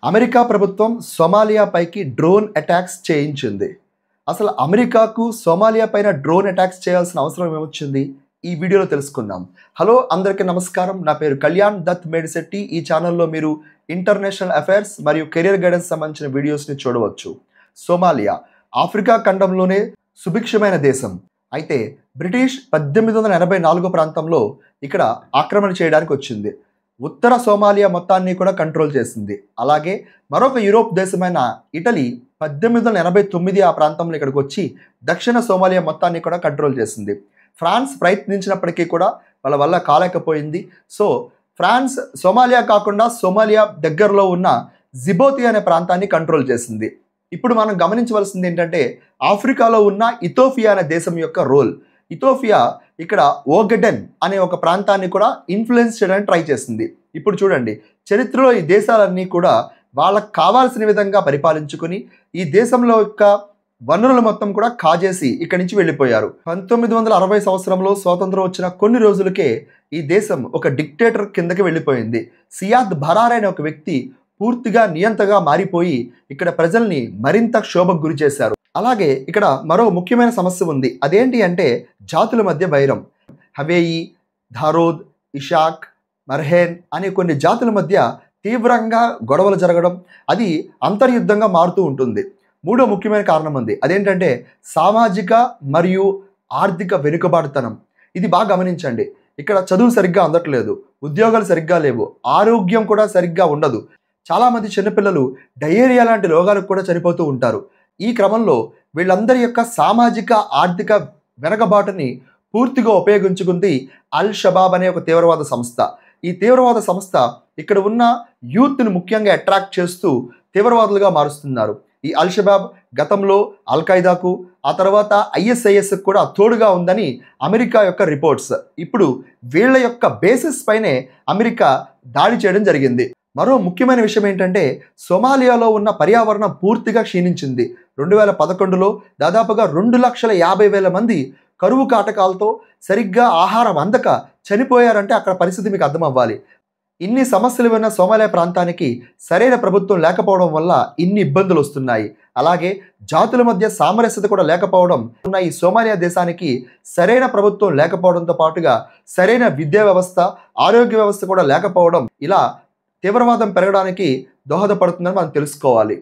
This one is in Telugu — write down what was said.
అమెరికా ప్రభుత్వం సోమాలియా పైకి డ్రోన్ అటాక్స్ చేయించింది. అసలు అమెరికాకు సోమాలియా పైన డ్రోన్ అటాక్స్ చేయాల్సిన అవసరం ఏమొచ్చింది? ఈ వీడియోలో తెలుసుకుందాం. హలో అందరికీ నమస్కారం. నా పేరు కళ్యాణ్ దత్ మేడిశెట్టి. ఈ ఛానల్లో మీరు ఇంటర్నేషనల్ అఫైర్స్ మరియు కెరియర్ గైడెన్స్ సంబంధించిన వీడియోస్ని చూడవచ్చు. సోమాలియా ఆఫ్రికా ఖండంలోనే సుభిక్షమైన దేశం. అయితే బ్రిటిష్ 1884 ప్రాంతంలో ఇక్కడ ఆక్రమణ చేయడానికి వచ్చింది. ఉత్తర సోమాలియా మొత్తాన్ని కూడా కంట్రోల్ చేసింది. అలాగే మరొక యూరోప్ దేశమైన ఇటలీ 1889 ఆ ప్రాంతంలో ఇక్కడికి వచ్చి దక్షిణ సోమాలియా మొత్తాన్ని కూడా కంట్రోల్ చేసింది. ఫ్రాన్స్ ప్రయత్నించినప్పటికీ కూడా వాళ్ళ వల్ల కాలేకపోయింది. సో ఫ్రాన్స్ సోమాలియా కాకుండా సోమాలియా దగ్గరలో ఉన్న జిబోతి అనే ప్రాంతాన్ని కంట్రోల్ చేసింది. ఇప్పుడు మనం గమనించవలసింది ఏంటంటే ఆఫ్రికాలో ఉన్న ఇథోపియా అనే దేశం యొక్క రోల్. ఇథోపియా ఇక్కడ ఓగడెన్ అనే ఒక ప్రాంతాన్ని కూడా ఇన్ఫ్లుయెన్స్ చేయడానికి ట్రై చేసింది. ఇప్పుడు చూడండి, చరిత్రలో ఈ దేశాలన్నీ కూడా వాళ్ళకు కావాల్సిన విధంగా పరిపాలించుకుని ఈ దేశంలో యొక్క వనరులు మొత్తం కూడా కాజేసి ఇక్కడి నుంచి వెళ్ళిపోయారు. 1960 సంవత్సరంలో స్వాతంత్రం వచ్చిన కొన్ని రోజులకే ఈ దేశం ఒక డిక్టేటర్ కిందకి వెళ్ళిపోయింది. సియాద్ బరార్ అనే ఒక వ్యక్తి పూర్తిగా నియంతగా మారిపోయి ఇక్కడ ప్రజల్ని మరింత క్షోభకు గురి చేశారు. అలాగే ఇక్కడ మరో ముఖ్యమైన సమస్య ఉంది. అదేంటి అంటే జాతుల మధ్య వైరం. హవేయి, ధారోద్, ఇషాక్, మర్హేన్ అనే కొన్ని జాతుల మధ్య తీవ్రంగా గొడవలు జరగడం, అది అంతర్యుద్ధంగా మారుతూ ఉంటుంది. మూడో ముఖ్యమైన కారణం ఉంది. అదేంటంటే సామాజిక మరియు ఆర్థిక వెనుకబాటుతనం. ఇది బాగా గమనించండి. ఇక్కడ చదువు సరిగ్గా అందట్లేదు, ఉద్యోగాలు సరిగ్గా లేవు, ఆరోగ్యం కూడా సరిగ్గా ఉండదు. చాలామంది చిన్నపిల్లలు డయేరియా లాంటి రోగాలకు కూడా చనిపోతూ ఉంటారు. ఈ క్రమంలో వీళ్ళందరి యొక్క సామాజిక ఆర్థిక వెనకబాటుని పూర్తిగా ఉపయోగించుకుంది అల్ షబాబ్ అనే ఒక తీవ్రవాద సంస్థ. ఈ తీవ్రవాద సంస్థ ఇక్కడ ఉన్న యూత్ని ముఖ్యంగా అట్రాక్ట్ చేస్తూ తీవ్రవాదులుగా మారుస్తున్నారు. ఈ అల్ షబాబ్ గతంలో అల్ ఖైదాకు, ఆ తర్వాత ISISకు కూడా తోడుగా ఉందని అమెరికా యొక్క రిపోర్ట్స్. ఇప్పుడు వీళ్ళ యొక్క బేసిస్ పైనే అమెరికా దాడి చేయడం జరిగింది. మరో ముఖ్యమైన విషయం ఏంటంటే సోమాలియాలో ఉన్న పర్యావరణం పూర్తిగా క్షీణించింది. 2011లో దాదాపుగా 2,50,000 మంది కరువు కాటకాలతో సరిగ్గా ఆహారం అందక చనిపోయారంటే అక్కడ పరిస్థితి మీకు అర్థం అవ్వాలి. ఇన్ని సమస్యలు ఉన్న సోమాలియా ప్రాంతానికి సరైన ప్రభుత్వం లేకపోవడం వల్ల ఇన్ని ఇబ్బందులు వస్తున్నాయి. అలాగే జాతుల మధ్య సామరస్యత కూడా లేకపోవడం ఉన్న ఈ సోమాలియా దేశానికి సరైన ప్రభుత్వం లేకపోవడంతో పాటుగా సరైన విద్యా వ్యవస్థ, ఆరోగ్య వ్యవస్థ కూడా లేకపోవడం ఇలా తీవ్రవాదం పెరగడానికి దోహదపడుతుందని మనం తెలుసుకోవాలి.